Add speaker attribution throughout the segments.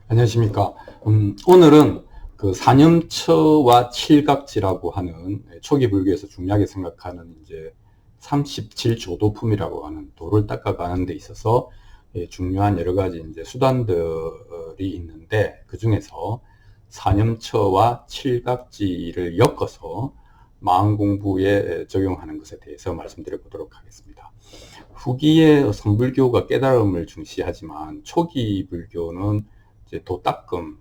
Speaker 1: 안녕하십니까. 오늘은 그 사념처와 칠각지라고 하는 초기 불교에서 중요하게 생각하는 이제 37조도품이라고 하는 도를 닦아가는 데 있어서 중요한 여러 가지 이제 수단들이 있는데 그 중에서 사념처와 칠각지를 엮어서 마음 공부에 적용하는 것에 대해서 말씀드려 보도록 하겠습니다. 후기의 선불교가 깨달음을 중시하지만 초기 불교는 이제 도닦음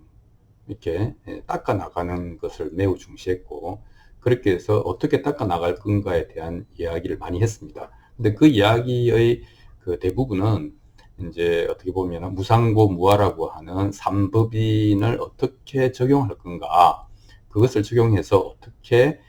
Speaker 1: 이렇게 닦아 나가는 것을 매우 중시했고, 그렇게 해서 어떻게 닦아 나갈 건가에 대한 이야기를 많이 했습니다. 근데 그 이야기의 그 대부분은 이제 어떻게 보면 무상고 무아라고 하는 삼법인을 어떻게 적용할 건가, 그것을 적용해서 어떻게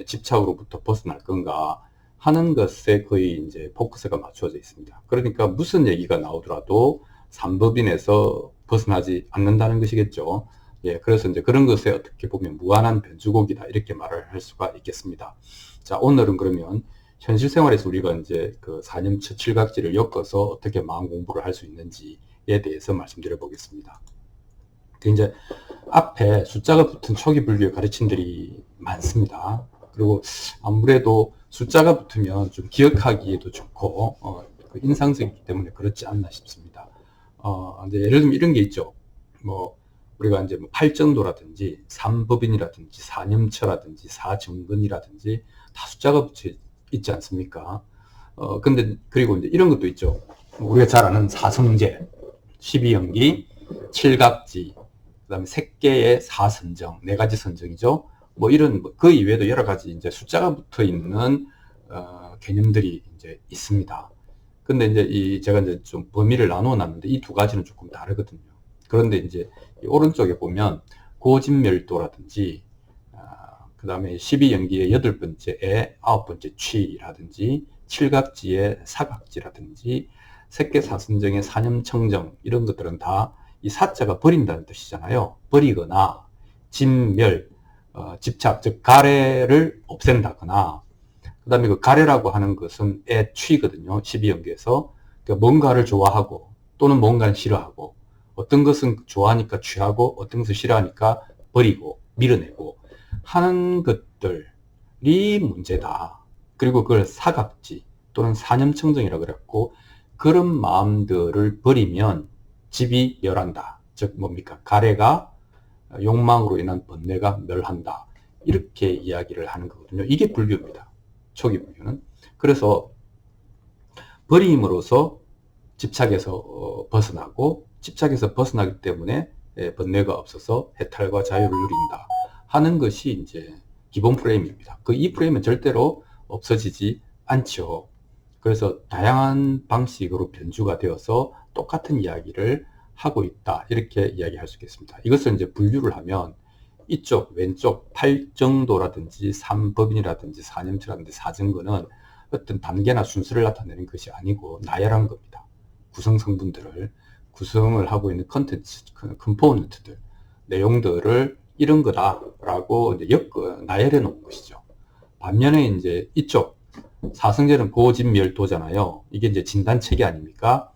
Speaker 1: 집착으로부터 벗어날 건가 하는 것에 거의 이제 포커스가 맞춰져 있습니다. 그러니까 무슨 얘기가 나오더라도 삼법인에서 벗어나지 않는다는 것이겠죠. 예, 그래서 이제 그런 것에 어떻게 보면 무한한 변주곡이다 이렇게 말을 할 수가 있겠습니다. 자, 오늘은 그러면 현실 생활에서 우리가 이제 그 사념처 칠각지를 엮어서 어떻게 마음 공부를 할 수 있는지에 대해서 말씀드려 보겠습니다. 그 이제 앞에 숫자가 붙은 초기 불교의 가르침들이 많습니다. 그리고 아무래도 숫자가 붙으면 좀 기억하기에도 좋고 그 인상적이기 때문에 그렇지 않나 싶습니다. 이제 예를 들면 이런 게 있죠. 뭐 우리가 이제 뭐 팔정도라든지 삼법인이라든지 사념처라든지 사정근이라든지 다 숫자가 붙여 있지 않습니까? 근데 그리고 이제 이런 것도 있죠. 우리가 잘 아는 사성제, 12연기, 칠갑지, 그다음에 색계의 사선정, 네 가지 선정이죠. 뭐 이런 그 이외에도 여러 가지 이제 숫자가 붙어 있는 개념들이 이제 있습니다. 근데 이제 제가 이제 좀 범위를 나누어 놨는데 이 두 가지는 조금 다르거든요. 그런데 이제 이 오른쪽에 보면 고진멸도라든지 그다음에 12연기의 여덟 번째에 아홉 번째 취라든지 칠각지의 사각지라든지 색계사선정의 사념청정 이런 것들은 다 이 사자가 버린다는 뜻이잖아요. 버리거나 진멸, 집착, 즉 가래를 없앤다거나, 그 다음에 그 가래라고 하는 것은 애취거든요. 12연계에서. 그러니까 뭔가를 좋아하고 또는 뭔가를 싫어하고, 어떤 것은 좋아하니까 취하고 어떤 것을 싫어하니까 버리고 밀어내고 하는 것들이 문제다. 그리고 그걸 사각지 또는 사념청정이라고 그랬고, 그런 마음들을 버리면 집이 멸한다. 즉 뭡니까? 가래가 욕망으로 인한 번뇌가 멸한다. 이렇게 이야기를 하는 거거든요. 이게 불교입니다. 초기 불교는. 그래서 버림으로써 집착에서 벗어나고, 집착에서 벗어나기 때문에 번뇌가 없어서 해탈과 자유를 누린다 하는 것이 이제 기본 프레임입니다. 이 프레임은 절대로 없어지지 않죠. 그래서 다양한 방식으로 변주가 되어서 똑같은 이야기를 하고 있다 이렇게 이야기할 수 있겠습니다. 이것을 이제 분류를 하면 이쪽 왼쪽 팔정도라든지 삼법인이라든지 사념처라든지 사정근은 어떤 단계나 순서를 나타내는 것이 아니고 나열한 겁니다. 구성 성분들을 구성을 하고 있는 컨텐츠, 컴포넌트들, 내용들을 이런 거다라고 이제 나열해 놓은 것이죠. 반면에 이제 이쪽 사성제는 고진멸도잖아요. 이게 이제 진단체계 아닙니까?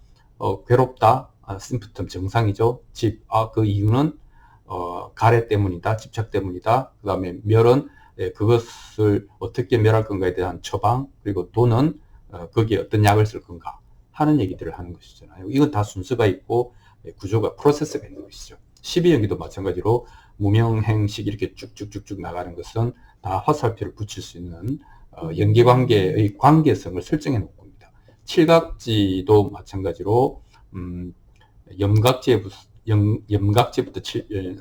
Speaker 1: 괴롭다, 심프텀 정상이죠. 그 이유는 가래 때문이다, 집착 때문이다. 그 다음에 멸은 그것을 어떻게 멸할 건가에 대한 처방, 그리고 도는 거기에 어떤 약을 쓸 건가 하는 얘기들을 하는 것이잖아요. 이건 다 순서가 있고 구조가 프로세스가 있는 것이죠. 12연기도 마찬가지로 무명행식 이렇게 쭉쭉쭉쭉 나가는 것은 다 화살표를 붙일 수 있는 연계관계의 관계성을 설정해 놓은 겁니다. 칠각지도 마찬가지로 염각지부터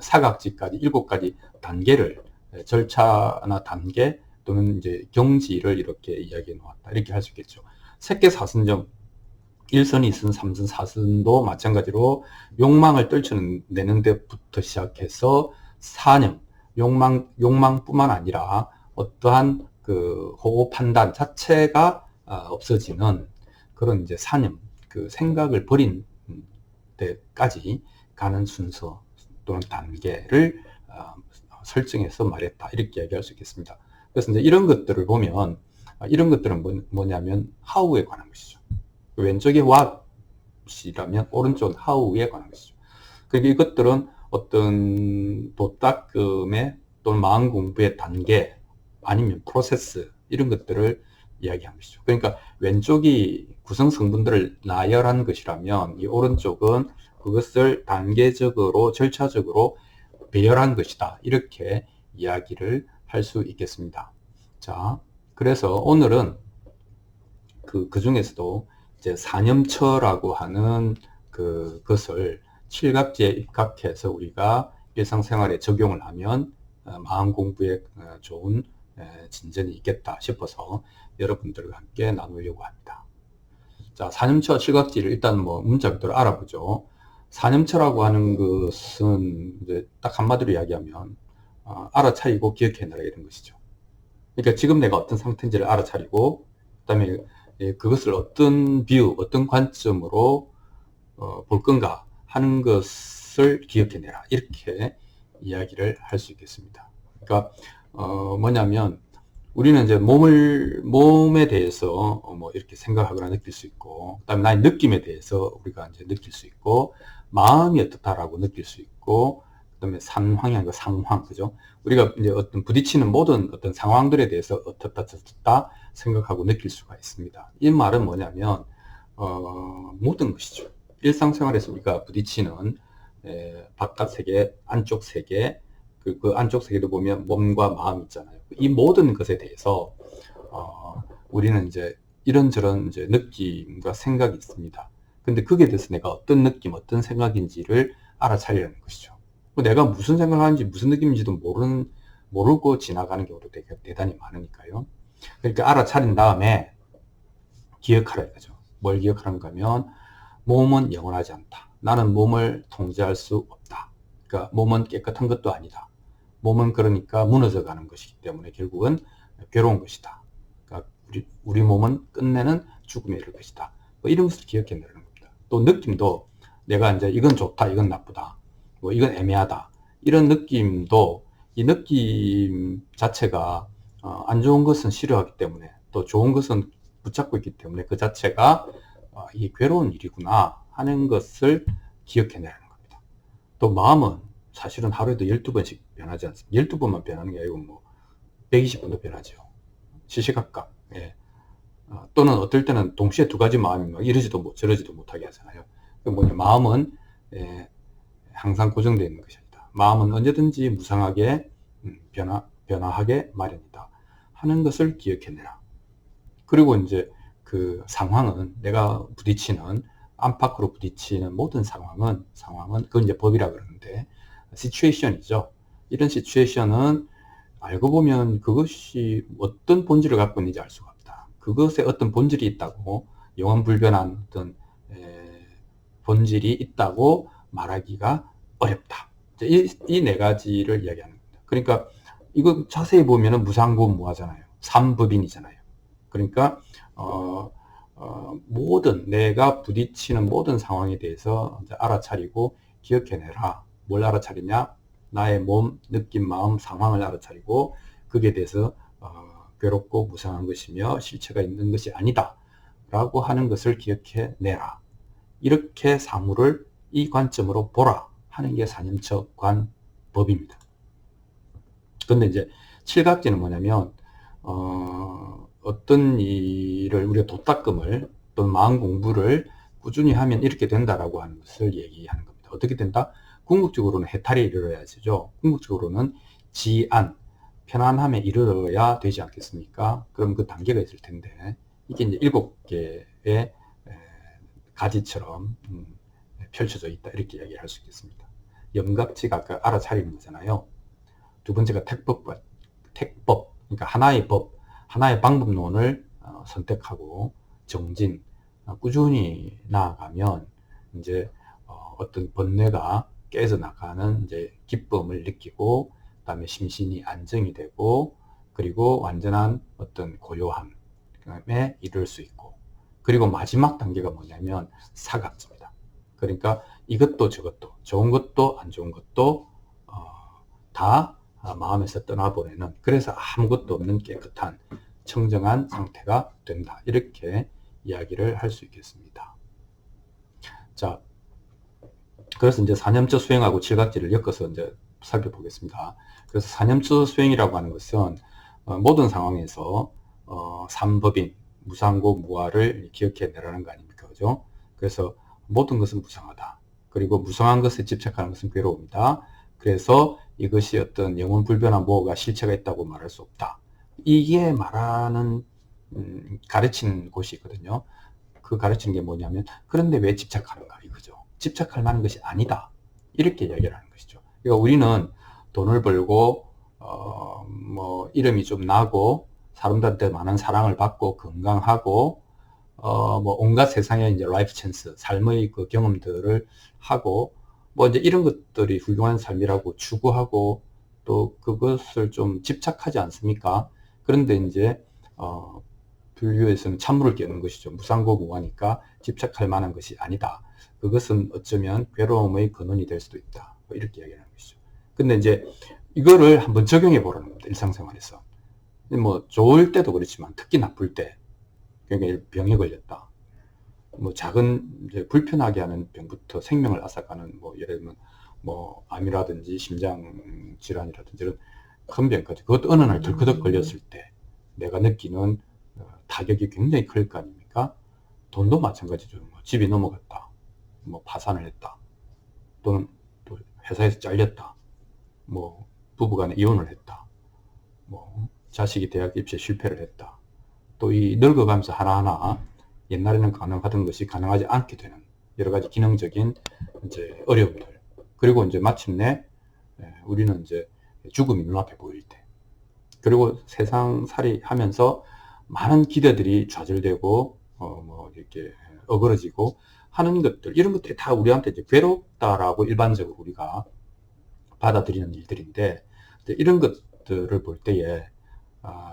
Speaker 1: 사각지까지 7가지 단계를 절차나 단계 또는 이제 경지를 이렇게 이야기해 놓았다 이렇게 할 수 있겠죠. 색계사선정 1선, 2선, 3선, 4선도 마찬가지로 욕망을 떨쳐내는 데부터 시작해서 사념, 욕망뿐만 아니라 어떠한 그 호호 판단 자체가 없어지는 그런 이제 사념, 그 생각을 버린 때까지 가는 순서 또는 단계를 설정해서 말했다 이렇게 이야기할 수 있겠습니다. 그래서 이제 이런 것들을 보면 이런 것들은 뭐냐면 하우에 관한 것이죠. 왼쪽에 what이라면 오른쪽은 how에 관한 것이죠. 그러니까 이것들은 어떤 도닦음의 또는 마음 공부의 단계 아니면 프로세스 이런 것들을 이야기한 것이죠. 그러니까 왼쪽이 구성 성분들을 나열한 것이라면 이 오른쪽은 그것을 단계적으로 절차적으로 배열한 것이다. 이렇게 이야기를 할 수 있겠습니다. 자, 그래서 오늘은 그 중에서도 이제 산염처라고 하는 그것을 칠각지에 입각해서 우리가 일상생활에 적용을 하면 마음 공부에 좋은 진전이 있겠다 싶어서 여러분들과 함께 나누려고 합니다. 자, 산염처 칠각지를 일단 뭐 문자 그대로 알아보죠. 산염처라고 하는 것은 이제 딱 한마디로 이야기하면 알아차리고 기억해내라 이런 것이죠. 그러니까 지금 내가 어떤 상태인지를 알아차리고 그다음에 그것을 어떤 뷰, 어떤 관점으로 볼 건가 하는 것을 기억해내라 이렇게 이야기를 할 수 있겠습니다. 그러니까 뭐냐면 우리는 이제 몸에 대해서 뭐 이렇게 생각하거나 느낄 수 있고, 그 다음에 나의 느낌에 대해서 우리가 이제 느낄 수 있고, 마음이 어떻다라고 느낄 수 있고, 그 다음에 상황이 아니고 상황, 그죠? 우리가 이제 어떤 부딪히는 모든 어떤 상황들에 대해서 어떻다, 저떻다 생각하고 느낄 수가 있습니다. 이 말은 뭐냐면, 모든 것이죠. 일상생활에서 우리가 부딪히는 바깥 세계, 안쪽 세계, 그 안쪽 세계도 보면 몸과 마음 있잖아요. 이 모든 것에 대해서 우리는 이제 이런저런 이제 느낌과 생각이 있습니다. 근데 거기에 대해서 내가 어떤 느낌, 어떤 생각인지를 알아차리라는 것이죠. 내가 무슨 생각을 하는지, 무슨 느낌인지도 모르고 지나가는 경우도 되게 대단히 많으니까요. 그러니까 알아차린 다음에 기억하라 이거죠. 뭘 기억하는가 하면 몸은 영원하지 않다. 나는 몸을 통제할 수 없다. 그러니까 몸은 깨끗한 것도 아니다. 몸은 그러니까 무너져 가는 것이기 때문에 결국은 괴로운 것이다. 그러니까 우리 몸은 끝내는 죽음에 이를 것이다. 뭐 이런 것을 기억해내는 겁니다. 또 느낌도 내가 이제 이건 좋다, 이건 나쁘다, 뭐 이건 애매하다. 이런 느낌도 이 느낌 자체가 안 좋은 것은 싫어하기 때문에 또 좋은 것은 붙잡고 있기 때문에 그 자체가 이게 괴로운 일이구나 하는 것을 기억해내는 겁니다. 또 마음은 사실은 하루에도 12번씩 변하지 않습니다. 12번만 변하는 게 아니고 뭐 120번도 변하죠. 시시각각. 예. 또는 어떨 때는 동시에 두 가지 마음이 막 이러지도 저러지도 못하게 하잖아요. 뭐냐, 마음은 항상 고정되어 있는 것이 아니다. 마음은 언제든지 무상하게 변화하게 마련이다 하는 것을 기억해내라. 그리고 이제 그 상황은 내가 부딪히는 안팎으로 부딪히는 모든 상황은 그건 이제 법이라 그러는데 시츄에이션이죠. 이런 시츄에이션은 알고 보면 그것이 어떤 본질을 갖고 있는지 알 수가 없다. 그것에 어떤 본질이 있다고 영원불변한 어떤 본질이 있다고 말하기가 어렵다. 이 네 가지를 이야기하는 겁니다. 그러니까 이거 자세히 보면은 무상고무하잖아요. 삼법인이잖아요. 그러니까 모든 내가 부딪히는 모든 상황에 대해서 이제 알아차리고 기억해내라. 뭘 알아차리냐? 나의 몸, 느낌, 마음, 상황을 알아차리고 거기에 대해서 괴롭고 무상한 것이며 실체가 있는 것이 아니다 라고 하는 것을 기억해내라. 이렇게 사물을 이 관점으로 보라 하는 게 산염처관법입니다. 근데 이제 칠각지는 뭐냐면 어떤 일을 우리가 도닦음을 또는 마음 공부를 꾸준히 하면 이렇게 된다라고 하는 것을 얘기하는 겁니다. 어떻게 된다? 궁극적으로는 해탈에 이르러야죠. 궁극적으로는 지안, 편안함에 이르러야 되지 않겠습니까? 그럼 그 단계가 있을 텐데 이게 이제 7개의 가지처럼 펼쳐져 있다 이렇게 이야기를 할 수 있겠습니다. 염각지가 아까 알아차리는 거잖아요. 두 번째가 택법, 그러니까 하나의 법, 하나의 방법론을 선택하고 정진, 꾸준히 나아가면 이제 어떤 번뇌가 깨져 나가는 이제 기쁨을 느끼고, 그다음에 심신이 안정이 되고, 그리고 완전한 어떤 고요함에 이를 수 있고, 그리고 마지막 단계가 뭐냐면 사각지입니다. 그러니까 이것도 저것도, 좋은 것도 안 좋은 것도 다 마음에서 떠나보내는, 그래서 아무것도 없는 깨끗한 청정한 상태가 된다. 이렇게 이야기를 할 수 있겠습니다. 자, 그래서 이제 사념처 수행하고 칠각지를 엮어서 이제 살펴보겠습니다. 그래서 사념처 수행이라고 하는 것은 모든 상황에서 삼법인, 무상고, 무아를 기억해 내라는 거 아닙니까? 그죠? 그래서 모든 것은 무상하다. 그리고 무상한 것에 집착하는 것은 괴로움이다. 그래서 이것이 어떤 영원 불변한 무엇가 실체가 있다고 말할 수 없다. 이게 말하는 가르치는 곳이 있거든요. 그 가르치는 게 뭐냐면, 그런데 왜 집착하는가 이거죠. 집착할 만한 것이 아니다. 이렇게 이야기를 하는 것이죠. 그러니까 우리는 돈을 벌고 뭐 이름이 좀 나고 사람들한테 많은 사랑을 받고 건강하고 뭐 온갖 세상의 이제 라이프 찬스, 삶의 그 경험들을 하고 뭐 이제 이런 것들이 훌륭한 삶이라고 추구하고 또 그것을 좀 집착하지 않습니까? 그런데 이제 불교에서는 참물을 깨는 것이죠. 무상고무하니까 집착할 만한 것이 아니다. 그것은 어쩌면 괴로움의 근원이 될 수도 있다. 뭐 이렇게 이야기하는 것이죠. 근데 이제 이거를 한번 적용해 보라는 겁니다. 일상생활에서. 뭐 좋을 때도 그렇지만 특히 나쁠 때, 그러니까 병에 걸렸다. 뭐 작은 이제 불편하게 하는 병부터 생명을 앗아가는 뭐 예를 들면 뭐 암이라든지 심장 질환이라든지 이런 큰 병까지, 그것도 어느 날 덜커덕 걸렸을 때 내가 느끼는 타격이 굉장히 클 거 아닙니까? 돈도 마찬가지죠. 뭐 집이 넘어갔다, 뭐 파산을 했다, 또는 또 회사에서 잘렸다, 뭐 부부간에 이혼을 했다, 뭐 자식이 대학 입시에 실패를 했다, 또 이 늙어가면서 하나하나 옛날에는 가능하던 것이 가능하지 않게 되는 여러 가지 기능적인 이제 어려움들, 그리고 이제 마침내 우리는 이제 죽음이 눈앞에 보일 때, 그리고 세상살이 하면서 많은 기대들이 좌절되고 뭐 이렇게 어그러지고 하는 것들, 이런 것들이 다 우리한테 이제 괴롭다라고 일반적으로 우리가 받아들이는 일들인데, 이런 것들을 볼 때에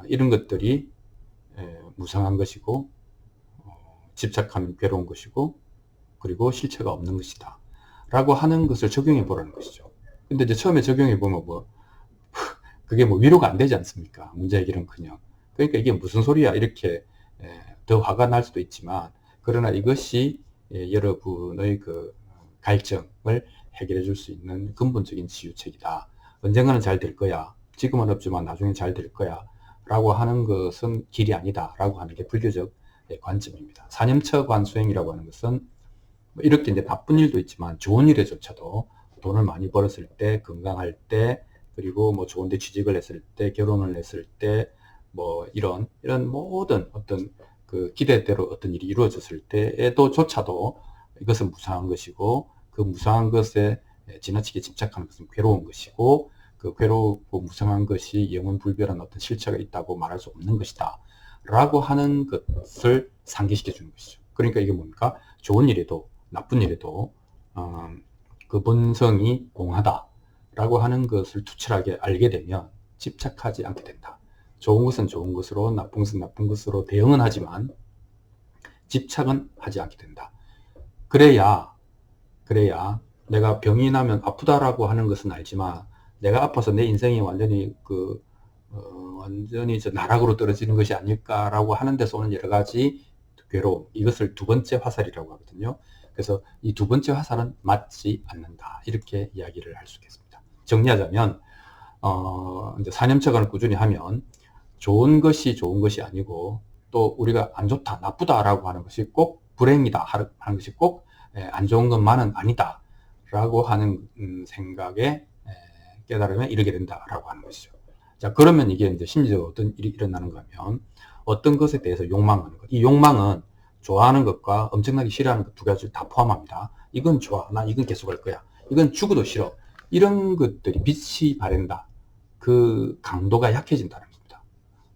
Speaker 1: 이런 것들이 무상한 것이고 집착하면 괴로운 것이고 그리고 실체가 없는 것이다 라고 하는 것을 적용해 보라는 것이죠. 근데 이제 처음에 적용해 보면 뭐 그게 뭐 위로가 안 되지 않습니까? 문제 해결은커녕. 그러니까 이게 무슨 소리야 이렇게 더 화가 날 수도 있지만, 그러나 이것이 여러분의 그 갈증을 해결해 줄 수 있는 근본적인 치유책이다. 언젠가는 잘 될 거야. 지금은 없지만 나중에 잘 될 거야. 라고 하는 것은 길이 아니다. 라고 하는 게 불교적 관점입니다. 사념처관 수행이라고 하는 것은 이렇게 이제 바쁜 일도 있지만 좋은 일에조차도 돈을 많이 벌었을 때, 건강할 때, 그리고 뭐 좋은 데 취직을 했을 때, 결혼을 했을 때, 뭐 이런 모든 어떤 그 기대대로 어떤 일이 이루어졌을 때에도조차도 이것은 무상한 것이고, 그 무상한 것에 지나치게 집착하는 것은 괴로운 것이고, 그 괴롭고 무상한 것이 영원 불변한 어떤 실체가 있다고 말할 수 없는 것이다 라고 하는 것을 상기시켜 주는 것이죠. 그러니까 이게 뭡니까? 좋은 일에도 나쁜 일에도 그 본성이 공하다 라고 하는 것을 투철하게 알게 되면 집착하지 않게 된다. 좋은 것은 좋은 것으로, 나쁜 것은 나쁜 것으로 대응은 하지만 집착은 하지 않게 된다. 그래야 내가 병이 나면 아프다라고 하는 것은 알지만, 내가 아파서 내 인생이 완전히 완전히 나락으로 떨어지는 것이 아닐까라고 하는 데서 오는 여러 가지 괴로움, 이것을 두 번째 화살이라고 하거든요. 그래서 이 두 번째 화살은 맞지 않는다, 이렇게 이야기를 할 수 있겠습니다. 정리하자면 이제 사념처관을 꾸준히 하면 좋은 것이 아니고, 또 우리가 안 좋다, 나쁘다라고 하는 것이 꼭 불행이다 하는 것이 꼭 안 좋은 것만은 아니다 라고 하는 생각에 깨달음에 이르게 된다라고 하는 것이죠. 자, 그러면 이게 이제 심리적으로 어떤 일이 일어나는가 하면, 어떤 것에 대해서 욕망하는 것. 이 욕망은 좋아하는 것과 엄청나게 싫어하는 것 두 가지를 다 포함합니다. 이건 좋아, 나 이건 계속 할 거야, 이건 죽어도 싫어, 이런 것들이 빛이 바랜다. 그 강도가 약해진다는 겁니다.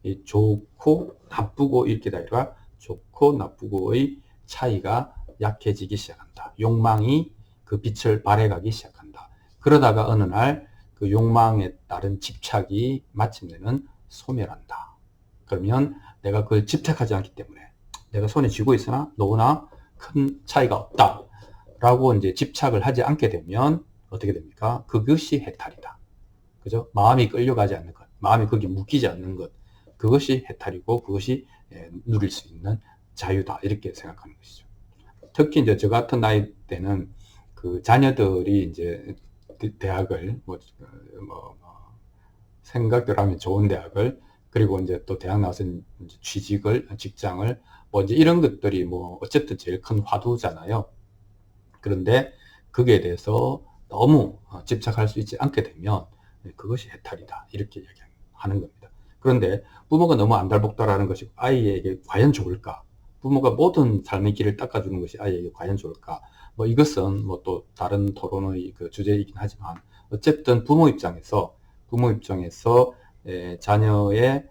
Speaker 1: 이 좋고 나쁘고 이렇게 다리가 좋고 나쁘고의 차이가 약해지기 시작한다. 욕망이 그 빛을 발해가기 시작한다. 그러다가 어느 날 그 욕망에 따른 집착이 마침내는 소멸한다. 그러면 내가 그걸 집착하지 않기 때문에, 내가 손에 쥐고 있으나 너무나 큰 차이가 없다 라고 이제 집착을 하지 않게 되면 어떻게 됩니까? 그것이 해탈이다. 그죠? 마음이 끌려가지 않는 것, 마음이 거기 묶이지 않는 것, 그것이 해탈이고 그것이 누릴 수 있는 자유다, 이렇게 생각하는 것이죠. 특히 이제 저 같은 나이 때는 그 자녀들이 이제 대학을 생각대로 하면 좋은 대학을, 그리고 이제 또 대학 나와서 이제 취직을, 직장을, 뭐 이제 이런 것들이 뭐 어쨌든 제일 큰 화두잖아요. 그런데 거기에 대해서 너무 집착할 수 있지 않게 되면 그것이 해탈이다, 이렇게 얘기하는 겁니다. 그런데 부모가 너무 안달복달하는 것이 아이에게 과연 좋을까? 부모가 모든 삶의 길을 닦아주는 것이 아이에게 과연 좋을까? 뭐 이것은 뭐 또 다른 토론의 그 주제이긴 하지만, 어쨌든 부모 입장에서 자녀의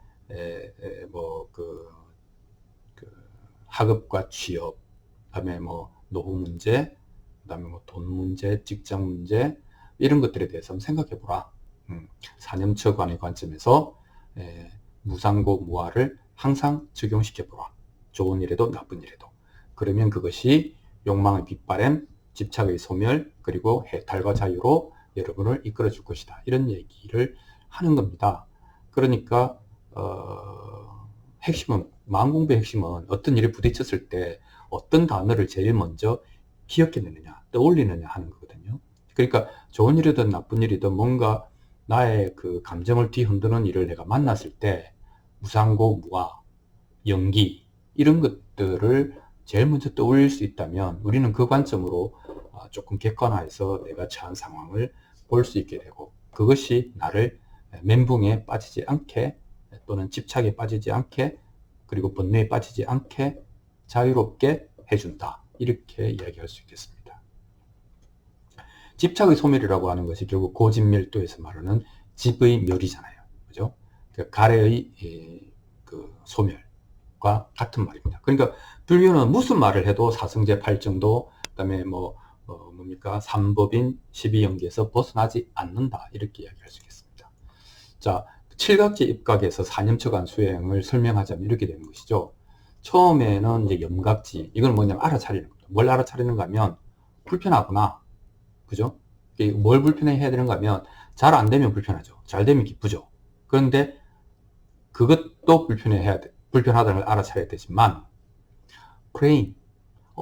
Speaker 1: 학업과 취업, 그다음에 뭐 노후 문제, 그다음에 뭐 돈 문제, 직장 문제, 이런 것들에 대해서 한번 생각해 보라. 사념처관의 관점에서 무상고 무아를 항상 적용시켜 보라. 좋은 일에도 나쁜 일에도. 그러면 그것이 욕망의 빗바람, 집착의 소멸, 그리고 해탈과 자유로 여러분을 이끌어 줄 것이다, 이런 얘기를 하는 겁니다. 그러니까 핵심은, 마음공부의 핵심은 어떤 일에 부딪혔을 때 어떤 단어를 제일 먼저 기억해내느냐, 떠올리느냐 하는 거거든요. 그러니까 좋은 일이든 나쁜 일이든 뭔가 나의 그 감정을 뒤흔드는 일을 내가 만났을 때 무상고, 무아, 연기, 이런 것들을 제일 먼저 떠올릴 수 있다면 우리는 그 관점으로 조금 객관화해서 내가 처한 상황을 볼 수 있게 되고, 그것이 나를 멘붕에 빠지지 않게, 또는 집착에 빠지지 않게, 그리고 번뇌에 빠지지 않게 자유롭게 해준다, 이렇게 이야기할 수 있겠습니다. 집착의 소멸이라고 하는 것이 결국 고집멸도에서 말하는 집의 멸이잖아요. 그죠? 가래의 그 소멸과 같은 말입니다. 그러니까 불교는 무슨 말을 해도 사성제 8정도, 그다음에 삼법인 12연계에서 벗어나지 않는다, 이렇게 이야기할 수 있겠습니다. 자, 칠각지 입각에서 사념처관 수행을 설명하자면 이렇게 되는 것이죠. 처음에는 이제 염각지, 이건 뭐냐면 알아차리는 겁니다. 뭘 알아차리는가 하면 불편하구나, 그죠? 뭘 불편해야 되는가 하면 잘 안 되면 불편하죠. 잘 되면 기쁘죠. 그런데 그것도 불편하다는 걸 알아차려야 되지만, 프레임,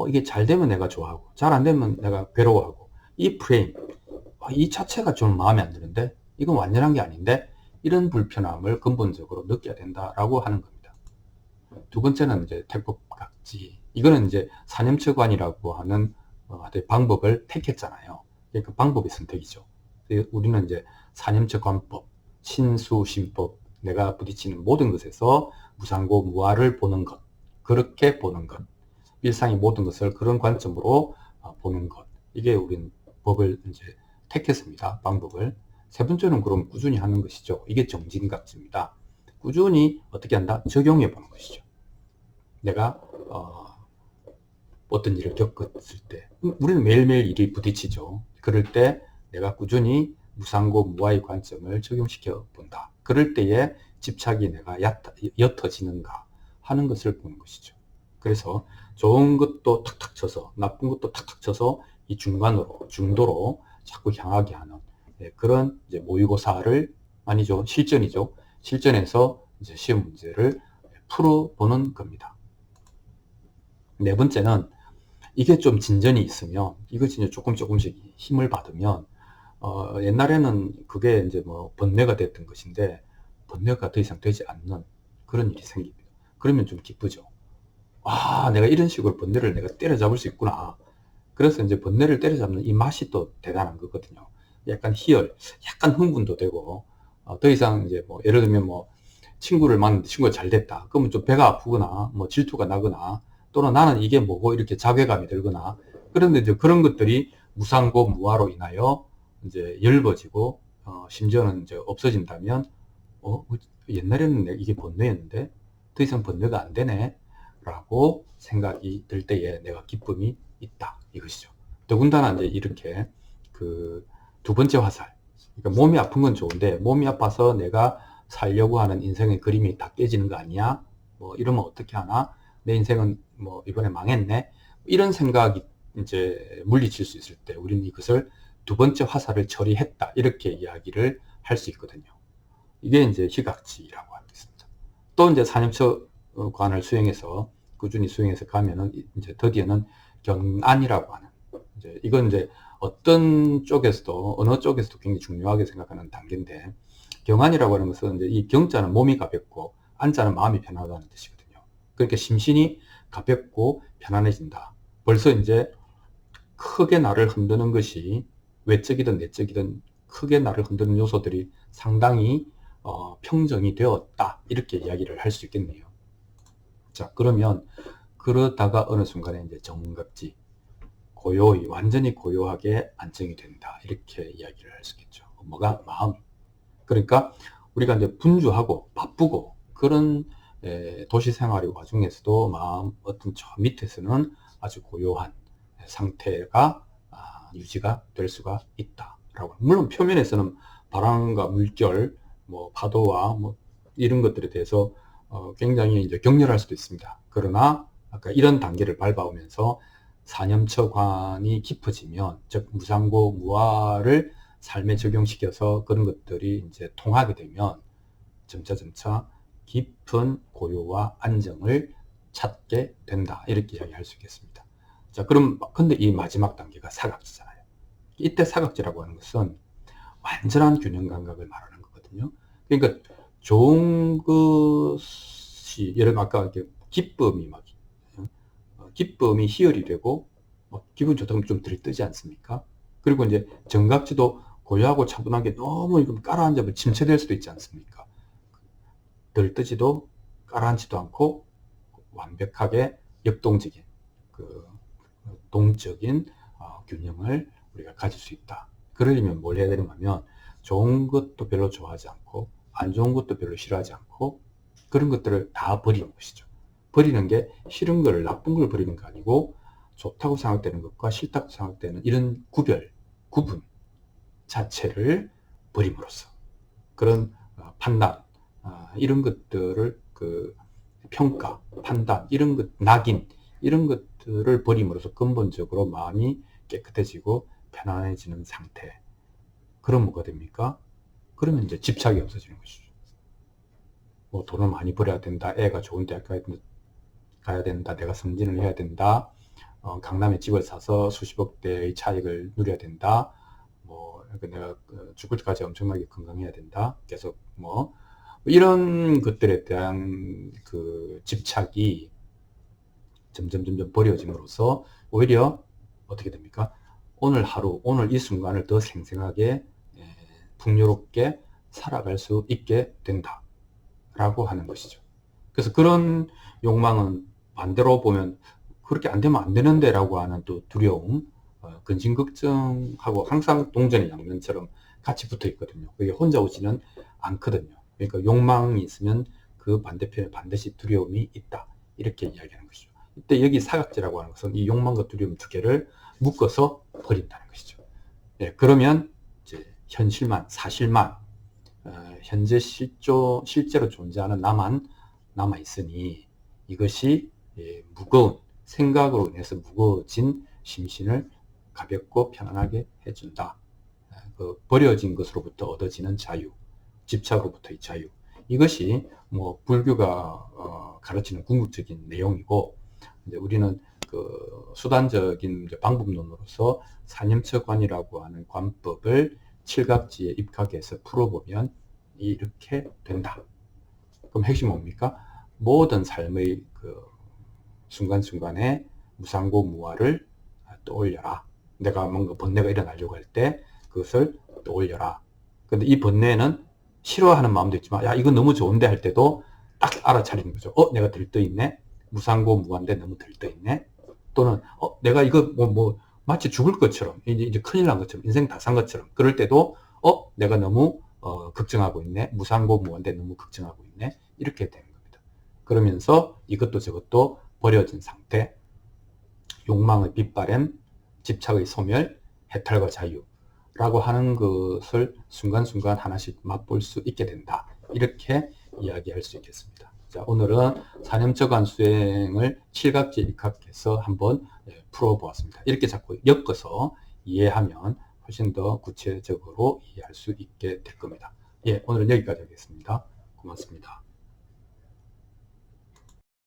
Speaker 1: 이게 잘 되면 내가 좋아하고 잘 안 되면 내가 괴로워하고, 이 프레임, 이 자체가 좀 마음에 안 드는데, 이건 완전한 게 아닌데, 이런 불편함을 근본적으로 느껴야 된다라고 하는 겁니다. 두 번째는 이제 택법각지, 이거는 이제 사념처관이라고 하는 방법을 택했잖아요. 그 방법의 선택이죠. 우리는 이제 사념처관법, 신수심법, 내가 부딪히는 모든 것에서 무상고 무아를 보는 것, 그렇게 보는 것, 일상의 모든 것을 그런 관점으로 보는 것, 이게 우리는 법을 이제 택했습니다. 방법을. 세 번째는 그럼 꾸준히 하는 것이죠. 이게 정진각지입니다. 꾸준히 어떻게 한다? 적용해 보는 것이죠. 내가 어떤 일을 겪었을 때, 우리는 매일매일 일이 부딪히죠. 그럴 때 내가 꾸준히 무상고 무아의 관점을 적용시켜 본다. 그럴 때에 집착이 내가 옅어지는가 하는 것을 보는 것이죠. 그래서 좋은 것도 탁탁 쳐서, 나쁜 것도 탁탁 쳐서 이 중도로 자꾸 향하게 하는 그런 이제 모의고사를, 아니죠, 실전이죠. 실전에서 이제 시험 문제를 풀어보는 겁니다. 네 번째는, 이게 좀 진전이 있으면, 이거 진짜 조금씩 힘을 받으면, 옛날에는 그게 이제 뭐 번뇌가 됐던 것인데, 번뇌가 더 이상 되지 않는 그런 일이 생깁니다. 그러면 좀 기쁘죠. 내가 이런 식으로 번뇌를 내가 때려잡을 수 있구나. 그래서 이제 번뇌를 때려잡는 이 맛이 또 대단한 거거든요. 약간 희열, 약간 흥분도 되고, 더 이상 이제 뭐 예를 들면 뭐 친구를 만났는데 친구가 잘 됐다. 그러면 좀 배가 아프거나 뭐 질투가 나거나, 또는 나는 이게 뭐고 이렇게 자괴감이 들거나, 그런데 이제 그런 것들이 무상고 무아로 인하여 이제 엷어지고, 심지어는 이제 없어진다면, 옛날에는 이게 번뇌였는데 더 이상 번뇌가 안 되네 라고 생각이 들 때에 내가 기쁨이 있다, 이것이죠. 더군다나 이제 이렇게 그 두 번째 화살, 그러니까 몸이 아픈 건 좋은데 몸이 아파서 내가 살려고 하는 인생의 그림이 다 깨지는 거 아니야? 뭐 이러면 어떻게 하나? 내 인생은 뭐 이번에 망했네? 이런 생각이 이제 물리칠 수 있을 때 우리는 이것을 두 번째 화살을 처리했다, 이렇게 이야기를 할 수 있거든요. 이게 이제 희각지라고 하겠습니다. 또 이제 사념처관을 꾸준히 수행해서 가면은 이제 드디어는 경안이라고 하는, 이건 이제 어떤 쪽에서도 어느 쪽에서도 굉장히 중요하게 생각하는 단계인데, 경안이라고 하는 것은 이제 이 경자는 몸이 가볍고 안자는 마음이 편하다는 뜻이거든요. 그러니까 심신이 가볍고 편안해진다. 벌써 이제 크게 나를 흔드는 것이 외적이든 내적이든 크게 나를 흔드는 요소들이 상당히 평정이 되었다, 이렇게 이야기를 할 수 있겠네요. 자, 그러면 그러다가 어느 순간에 이제 정각지, 고요히, 완전히 고요하게 안정이 된다, 이렇게 이야기를 할 수 있겠죠. 뭐가? 마음이. 그러니까 우리가 이제 분주하고 바쁘고 그런 도시 생활의 와중에서도 마음 어떤 저 밑에서는 아주 고요한 상태가 유지가 될 수가 있다라고. 물론 표면에서는 바람과 물결, 뭐 파도와 뭐 이런 것들에 대해서 굉장히 이제 격렬할 수도 있습니다. 그러나 아까 이런 단계를 밟아오면서 사념처관이 깊어지면, 즉 무상고 무아를 삶에 적용시켜서 그런 것들이 이제 통하게 되면 점차 깊은 고요와 안정을 찾게 된다, 이렇게 이야기할 수 있겠습니다. 자, 그럼 근데 이 마지막 단계가 사각지잖아요. 이때 사각지라고 하는 것은 완전한 균형 감각을 말하는 거거든요. 그러니까 좋은 것이, 예를 들면 아까 이렇게 기쁨이 막 기쁨이 희열이 되고 기분 좋다 그러면 좀 들뜨지 않습니까? 그리고 이제 정각지도 고요하고 차분하게 너무 깔아앉아 침체될 수도 있지 않습니까? 들뜨지도 깔아앉지도 않고 완벽하게 역동적인 그 동적인 균형을 우리가 가질 수 있다. 그러려면 뭘 해야 되는가 하면 좋은 것도 별로 좋아하지 않고 안 좋은 것도 별로 싫어하지 않고 그런 것들을 다 버리는 것이죠. 버리는 게 싫은 걸, 나쁜 걸 버리는 거 아니고 좋다고 생각되는 것과 싫다고 생각되는 이런 구분 자체를 버림으로써 그런 판단, 이런 것들을 평가, 판단, 이런 것, 낙인, 이런 것들을 버림으로써 근본적으로 마음이 깨끗해지고 편안해지는 상태. 그럼 뭐가 됩니까? 그러면 이제 집착이 없어지는 것이죠. 뭐 돈을 많이 벌어야 된다, 애가 좋은 대학 가야 된다, 내가 승진을 해야 된다, 강남에 집을 사서 수십억 대의 차익을 누려야 된다, 뭐 내가 죽을 때까지 엄청나게 건강해야 된다, 계속 뭐 이런 것들에 대한 그 집착이 점점 버려짐으로써 오히려 어떻게 됩니까? 오늘 하루, 오늘 이 순간을 더 생생하게 풍요롭게 살아갈 수 있게 된다 라고 하는 것이죠. 그래서 그런 욕망은 반대로 보면 그렇게 안 되면 안 되는데 라고 하는 또 두려움, 근심걱정하고 항상 동전의 양면처럼 같이 붙어 있거든요. 그게 혼자 오지는 않거든요. 그러니까 욕망이 있으면 그 반대편에 반드시 두려움이 있다, 이렇게 이야기하는 것이죠. 이때 여기 사각지라고 하는 것은 이 욕망과 두려움 두 개를 묶어서 버린다는 것이죠. 예, 그러면 이제 현실만, 사실만, 현재 실제로 존재하는 나만 남아 있으니 이것이 무거운 생각으로 인해서 무거워진 심신을 가볍고 편안하게 해준다. 그 버려진 것으로부터 얻어지는 자유, 집착으로부터의 자유. 이것이 뭐 불교가 가르치는 궁극적인 내용이고, 이제 우리는 그 수단적인 방법론으로서 사념처관이라고 하는 관법을 칠각지에 입각해서 풀어보면 이렇게 된다. 그럼 핵심은 뭡니까? 모든 삶의 그 순간순간에 무상고 무아를 떠올려라. 내가 뭔가 번뇌가 일어나려고 할 때 그것을 떠올려라. 근데 이 번뇌는 싫어하는 마음도 있지만, 야, 이거 너무 좋은데 할 때도 딱 알아차리는 거죠. 내가 들떠있네. 무상고 무아인데 너무 들떠있네. 또는, 내가 이거 마치 죽을 것처럼, 이제 큰일 난 것처럼, 인생 다 산 것처럼. 그럴 때도, 내가 너무, 걱정하고 있네. 무상고 무아인데 너무 걱정하고 있네. 이렇게 되는 겁니다. 그러면서 이것도 저것도 버려진 상태, 욕망의 빗바램, 집착의 소멸, 해탈과 자유라고 하는 것을 순간순간 하나씩 맛볼 수 있게 된다. 이렇게 이야기할 수 있겠습니다. 자, 오늘은 사념처관 수행을 칠각지 입각해서 한번 풀어보았습니다. 이렇게 자꾸 엮어서 이해하면 훨씬 더 구체적으로 이해할 수 있게 될 겁니다. 예, 오늘은 여기까지 하겠습니다. 고맙습니다.